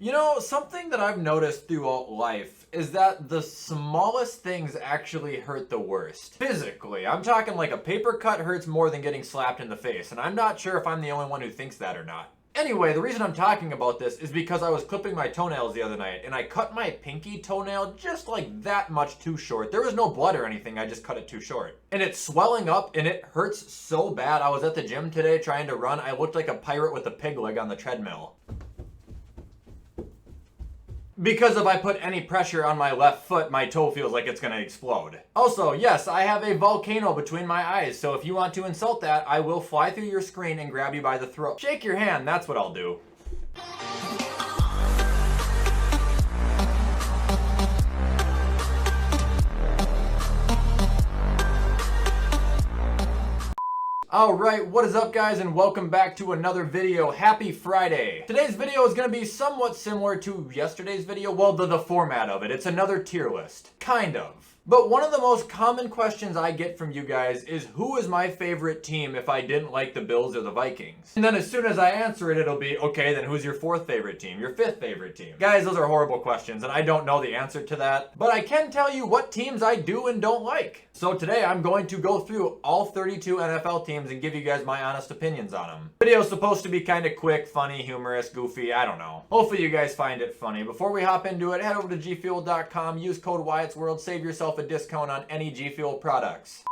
You know, something that I've noticed throughout life is that the smallest things actually hurt the worst. Physically. I'm talking like a paper cut hurts more than getting slapped in the face, and I'm not sure if I'm the only one who thinks that or not. Anyway, the reason I'm talking about this is because I was clipping my toenails the other night, and I cut my pinky toenail just like that much too short. There was no blood or anything, I just cut it too short. And it's swelling up, and it hurts so bad. I was at the gym today trying to run. I looked like a pirate with a pig leg on the treadmill. Because if I put any pressure on my left foot, my toe feels like it's gonna explode. Also, yes, I have a volcano between my eyes, so if you want to insult that, I will fly through your screen and grab you by the throat. Shake your hand, that's what I'll do. Alright, what is up guys, and welcome back to another video. Happy Friday. Today's video is going to be somewhat similar to yesterday's video. Well, the format of it. It's another tier list. Kind of. But one of the most common questions I get from you guys is who is my favorite team if I didn't like the Bills or the Vikings? And then as soon as I answer it, it'll be, okay, then who's your fourth favorite team? Your fifth favorite team? Guys, those are horrible questions, and I don't know the answer to that. But I can tell you what teams I do and don't like. So today I'm going to go through all 32 NFL teams and give you guys my honest opinions on them. The video's supposed to be kind of quick, funny, humorous, goofy, I don't know. Hopefully you guys find it funny. Before we hop into it, head over to gfuel.com, use code WyattzWorld, save yourself a discount on any G Fuel products.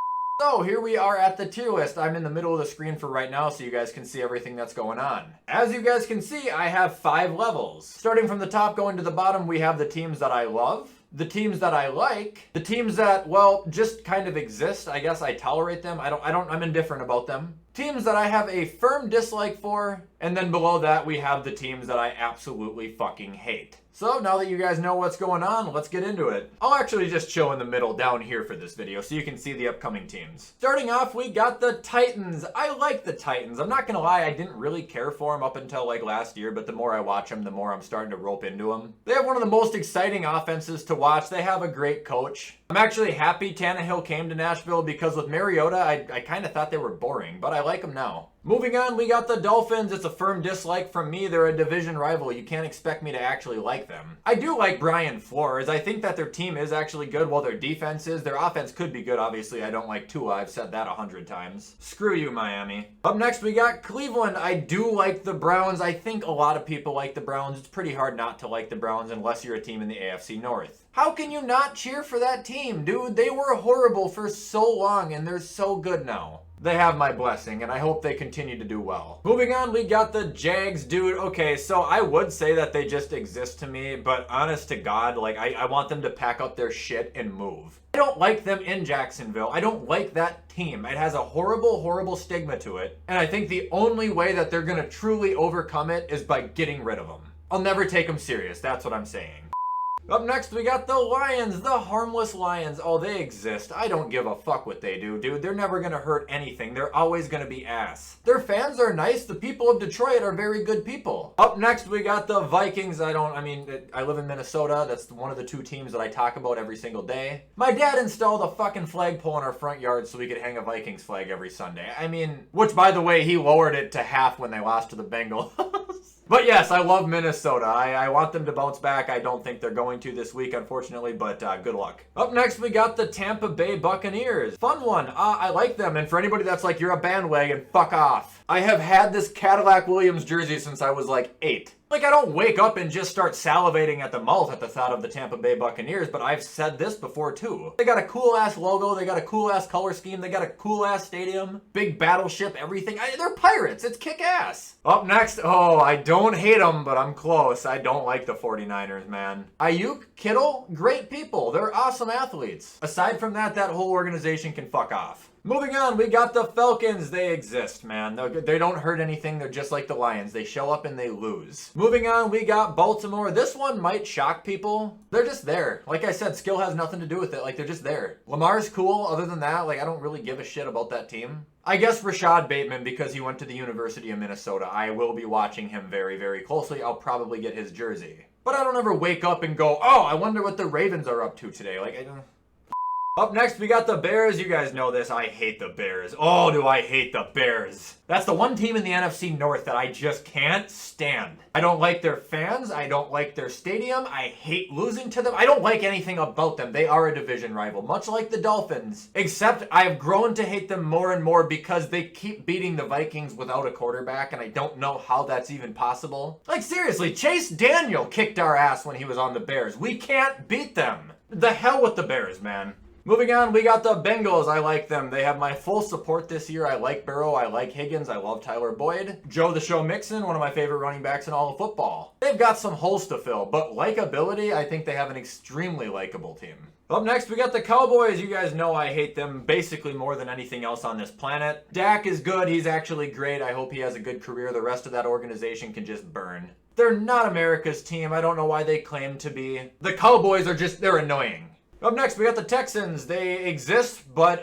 So here we are at the tier list. I'm in the middle of the screen for right now so you guys can see everything that's going on. As you guys can see, I have 5 levels. Starting from the top going to the bottom, we have the teams that I love, the teams that I like, the teams that, well, just kind of exist. I guess I tolerate them. I'm indifferent about them. Teams that I have a firm dislike for, and then below that we have the teams that I absolutely fucking hate. So now that you guys know what's going on, let's get into it. I'll actually just chill in the middle down here for this video so you can see the upcoming teams. Starting off, we got the Titans. I like the Titans. I'm not gonna lie, I didn't really care for them up until like last year, but the more I watch them, the more I'm starting to rope into them. They have one of the most exciting offenses to watch. They have a great coach. I'm actually happy Tannehill came to Nashville because with Mariota, I kind of thought they were boring, but I like them now. Moving on, we got the Dolphins. It's a firm dislike from me. They're a division rival. You can't expect me to actually like them. I do like Brian Flores. I think that their team is actually good while their defense is. Their offense could be good, obviously. I don't like Tua. I've said that 100 times. Screw you, Miami. Up next, we got Cleveland. I do like the Browns. I think a lot of people like the Browns. It's pretty hard not to like the Browns unless you're a team in the AFC North. How can you not cheer for that team, dude? They were horrible for so long, and they're so good now. They have my blessing, and I hope they continue to do well. Moving on, we got the Jags, dude. Okay, so I would say that they just exist to me, but honest to God, like, I want them to pack up their shit and move. I don't like them in Jacksonville. I don't like that team. It has a horrible, horrible stigma to it, and I think the only way that they're gonna truly overcome it is by getting rid of them. I'll never take them serious, that's what I'm saying. Up next, we got the Lions, the harmless Lions. Oh, they exist. I don't give a fuck what they do, dude. They're never gonna hurt anything. They're always gonna be ass. Their fans are nice. The people of Detroit are very good people. Up next, we got the Vikings. I live in Minnesota. That's one of the 2 teams that I talk about every single day. My dad installed a fucking flagpole in our front yard so we could hang a Vikings flag every Sunday. Which, by the way, he lowered it to half when they lost to the Bengals. But yes, I love Minnesota. I want them to bounce back. I don't think they're going to this week, unfortunately, but good luck. Up next, we got the Tampa Bay Buccaneers. Fun one. I like them, and for anybody that's like, you're a bandwagon, fuck off. I have had this Cadillac Williams jersey since I was like 8. Like, I don't wake up and just start salivating at the mouth at the thought of the Tampa Bay Buccaneers, but I've said this before too. They got a cool-ass logo, they got a cool-ass color scheme, they got a cool-ass stadium, big battleship, everything. They're pirates, it's kick-ass. Up next, oh, I don't hate them, but I'm close. I don't like the 49ers, man. Ayuk, Kittle, great people. They're awesome athletes. Aside from that, that whole organization can fuck off. Moving on, we got the Falcons. They exist, man. They don't hurt anything. They're just like the Lions. They show up and they lose. Moving on, we got Baltimore. This one might shock people. They're just there. Like I said, skill has nothing to do with it. Like, they're just there. Lamar's cool. Other than that, like, I don't really give a shit about that team. I guess Rashad Bateman, because he went to the University of Minnesota. I will be watching him very, very closely. I'll probably get his jersey. But I don't ever wake up and go, oh, I wonder what the Ravens are up to today. Like, I don't... Up next, we got the Bears. You guys know this. I hate the Bears. Oh, do I hate the Bears. That's the one team in the NFC North that I just can't stand. I don't like their fans. I don't like their stadium. I hate losing to them. I don't like anything about them. They are a division rival, much like the Dolphins. Except I have grown to hate them more and more because they keep beating the Vikings without a quarterback, and I don't know how that's even possible. Like, seriously, Chase Daniel kicked our ass when he was on the Bears. We can't beat them. The hell with the Bears, man. Moving on, we got the Bengals. I like them. They have my full support this year. I like Burrow. I like Higgins. I love Tyler Boyd. Joe the Show Mixon, one of my favorite running backs in all of football. They've got some holes to fill, but likability, I think they have an extremely likable team. Up next, we got the Cowboys. You guys know I hate them basically more than anything else on this planet. Dak is good. He's actually great. I hope he has a good career. The rest of that organization can just burn. They're not America's team. I don't know why they claim to be. The Cowboys are just, they're annoying. Up next, we got the Texans. They exist, but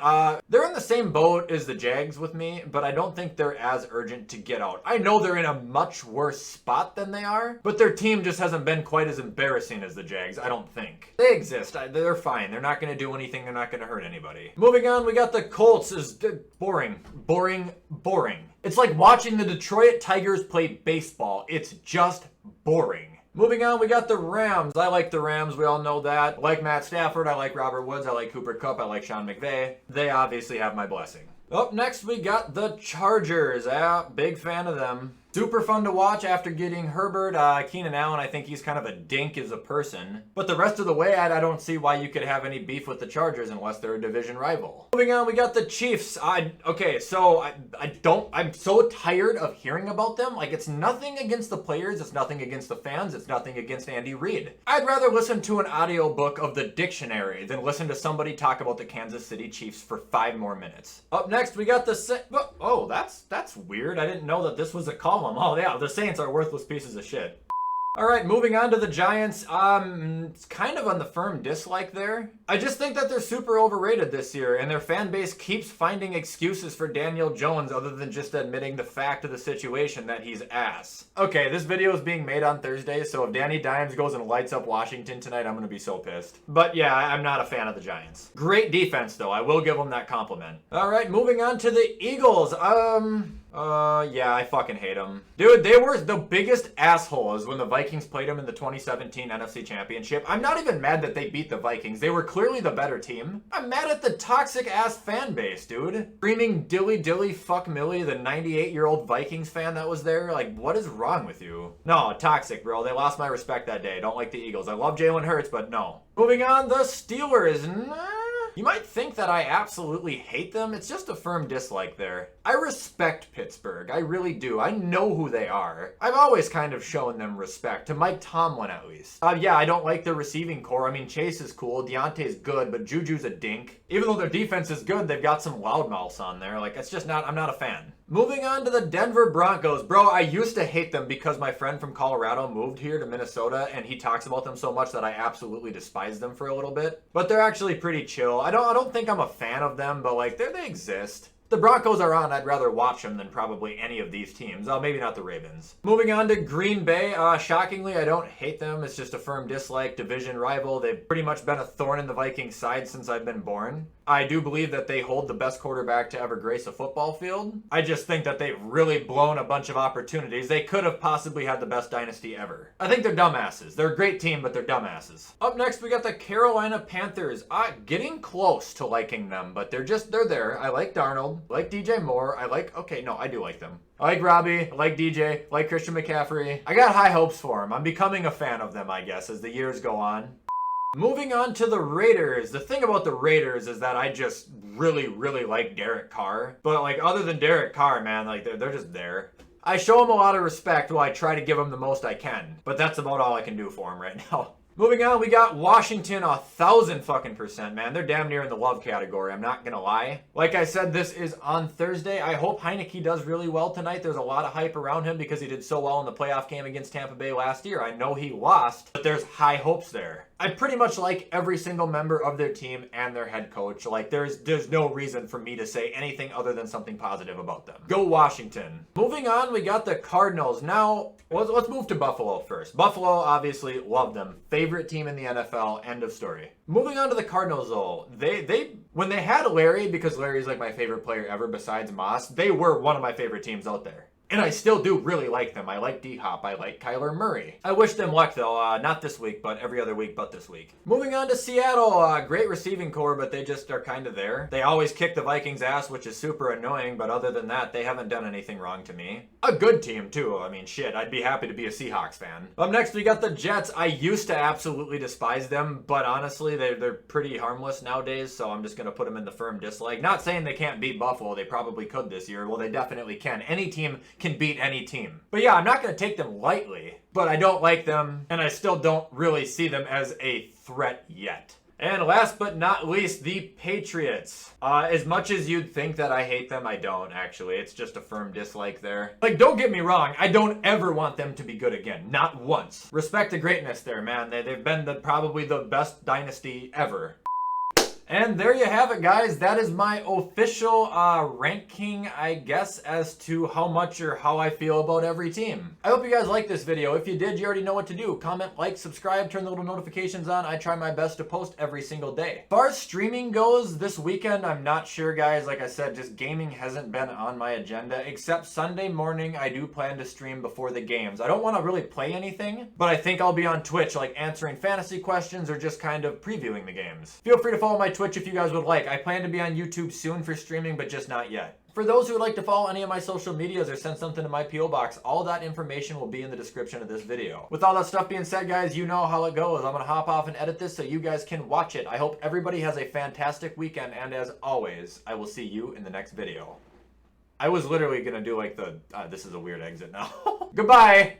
they're in the same boat as the Jags with me, but I don't think they're as urgent to get out. I know they're in a much worse spot than they are, but their team just hasn't been quite as embarrassing as the Jags, I don't think. They exist. They're fine. They're not going to do anything. They're not going to hurt anybody. Moving on, we got the Colts. Is boring. Boring. Boring. It's like watching the Detroit Tigers play baseball. It's just boring. Moving on, we got the Rams. I like the Rams. We all know that. I like Matt Stafford. I like Robert Woods. I like Cooper Kupp. I like Sean McVay. They obviously have my blessing. Up next, we got the Chargers. Big fan of them. Super fun to watch after getting Herbert. Keenan Allen, I think he's kind of a dink as a person. But the rest of the way, I don't see why you could have any beef with the Chargers unless they're a division rival. Moving on, we got the Chiefs. I'm so tired of hearing about them. Like, it's nothing against the players. It's nothing against the fans. It's nothing against Andy Reid. I'd rather listen to an audiobook of the dictionary than listen to somebody talk about the Kansas City Chiefs for 5 more minutes. Up next, we got the oh, that's weird. I didn't know that this was a column. Oh yeah, the Saints are worthless pieces of shit. Alright, moving on to the Giants. It's kind of on the firm dislike there. I just think that they're super overrated this year, and their fan base keeps finding excuses for Daniel Jones other than just admitting the fact of the situation that he's ass. Okay, this video is being made on Thursday, so if Danny Dimes goes and lights up Washington tonight, I'm gonna be so pissed. But yeah, I'm not a fan of the Giants. Great defense, though. I will give them that compliment. Alright, moving on to the Eagles. Yeah, I fucking hate them. Dude, they were the biggest assholes when the Vikings played them in the 2017 NFC Championship. I'm not even mad that they beat the Vikings. They were clearly the better team. I'm mad at the toxic-ass fan base, dude. Screaming dilly dilly fuck Millie, the 98-year-old Vikings fan that was there. Like, what is wrong with you? No, toxic, bro. They lost my respect that day. Don't like the Eagles. I love Jalen Hurts, but no. Moving on, the Steelers. You might think that I absolutely hate them. It's just a firm dislike there. I respect Pittsburgh. I really do. I know who they are. I've always kind of shown them respect, to Mike Tomlin at least. Yeah, I don't like their receiving core. I mean, Chase is cool, Deontay's good, but Juju's a dink. Even though their defense is good, they've got some loudmouths on there. Like, it's just not, I'm not a fan. Moving on to the Denver Broncos. Bro, I used to hate them because my friend from Colorado moved here to Minnesota and he talks about them so much that I absolutely despise them for a little bit. But they're actually pretty chill. I don't think I'm a fan of them, but like, they exist. The Broncos are on. I'd rather watch them than probably any of these teams. Maybe not the Ravens. Moving on to Green Bay. Shockingly, I don't hate them. It's just a firm dislike. Division rival. They've pretty much been a thorn in the Vikings' side since I've been born. I do believe that they hold the best quarterback to ever grace a football field. I just think that they've really blown a bunch of opportunities. They could have possibly had the best dynasty ever. I think they're dumbasses. They're a great team, but they're dumbasses. Up next, we got the Carolina Panthers. Getting close to liking them, but they're there. I like Darnold. I like DJ Moore. I do like them. I like Robbie. I like DJ. I like Christian McCaffrey. I got high hopes for them. I'm becoming a fan of them, I guess, as the years go on. Moving on to the Raiders. The thing about the Raiders is that I just really, really like Derek Carr. But like, other than Derek Carr, man, like they're just there. I show him a lot of respect while I try to give him the most I can. But that's about all I can do for him right now. Moving on, we got Washington 1,000%, man. They're damn near in the love category, I'm not gonna lie. Like I said, this is on Thursday. I hope Heineke does really well tonight. There's a lot of hype around him because he did so well in the playoff game against Tampa Bay last year. I know he lost, but there's high hopes there. I pretty much like every single member of their team and their head coach. Like, there's no reason for me to say anything other than something positive about them. Go Washington. Moving on, we got the Cardinals. Now, let's move to Buffalo first. Buffalo, obviously, love them. Favorite team in the NFL, end of story. Moving on to the Cardinals, though. When they had Larry, because Larry's like my favorite player ever besides Moss, they were one of my favorite teams out there. And I still do really like them. I like D-Hop. I like Kyler Murray. I wish them luck, though. Not this week, but every other week but this week. Moving on to Seattle. Great receiving core, but they just are kind of there. They always kick the Vikings' ass, which is super annoying, but other than that, they haven't done anything wrong to me. A good team, too. I mean, shit, I'd be happy to be a Seahawks fan. Up next, we got the Jets. I used to absolutely despise them, but honestly, they're pretty harmless nowadays, so I'm just going to put them in the firm dislike. Not saying they can't beat Buffalo. They probably could this year. Well, they definitely can. Any team can beat any team. But yeah, I'm not going to take them lightly, but I don't like them, and I still don't really see them as a threat yet. And last but not least, the Patriots. As much as you'd think that I hate them, I don't, actually. It's just a firm dislike there. Like, don't get me wrong, I don't ever want them to be good again. Not once. Respect to greatness there, man. They've been probably the best dynasty ever. And there you have it, guys. That is my official ranking, I guess, as to how much or how I feel about every team. I hope you guys liked this video. If you did, you already know what to do. Comment, like, subscribe, turn the little notifications on. I try my best to post every single day. As far as streaming goes, this weekend, I'm not sure, guys. Like I said, just gaming hasn't been on my agenda, except Sunday morning, I do plan to stream before the games. I don't want to really play anything, but I think I'll be on Twitch, like answering fantasy questions or just kind of previewing the games. Feel free to follow my Twitch if you guys would like. I plan to be on YouTube soon for streaming, but just not yet. For those who would like to follow any of my social medias or send something to my P.O. box, all that information will be in the description of this video. With all that stuff being said, guys, you know how it goes. I'm going to hop off and edit this so you guys can watch it. I hope everybody has a fantastic weekend, and as always, I will see you in the next video. I was literally going to do like this is a weird exit now. Goodbye!